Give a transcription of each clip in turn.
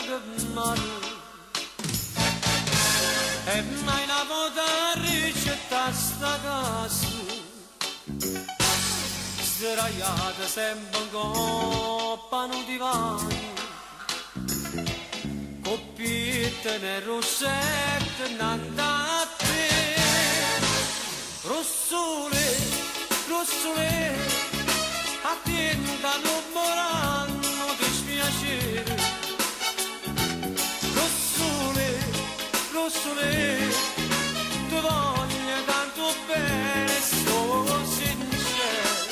che male e mai una volta ricetta sta casa sdraiata sempre in coppa no divano coppiette nel rossetto innantate rossole, rossole attendano moranno dispiacere rossole, rossole tu voglio tanto bene sto sincero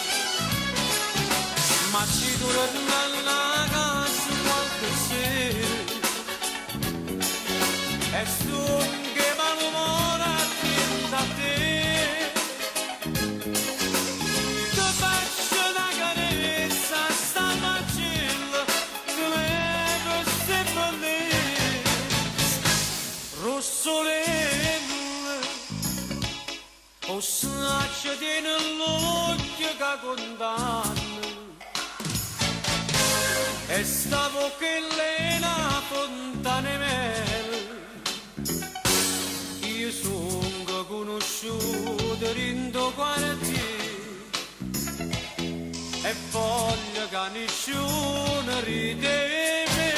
ma ci torna alla casa qualche sera e sto che malumore attende a te ti faccio una carezza sta facilla ti levo ste bellezze rossolelle o snacciati nell'occhio che condanna e stavo che lei una fontana mele io sono conosciuto in tuo quartiere e voglio che nessuno ride me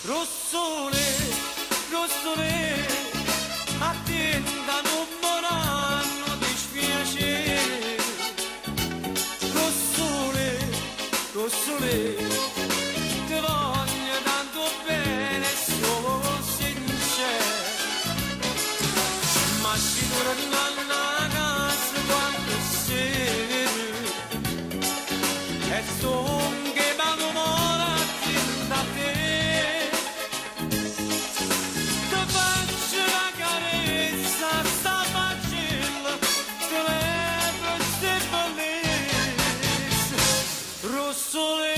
rossole, rossole attendano un buon anno dispiacere rossole, rossole ti voglio tanto bene sono sincero ma ci torna alla casa quando sera e son che malumore attende a te ti faccio la carezza sta facilla ti levo ste bellezze rossole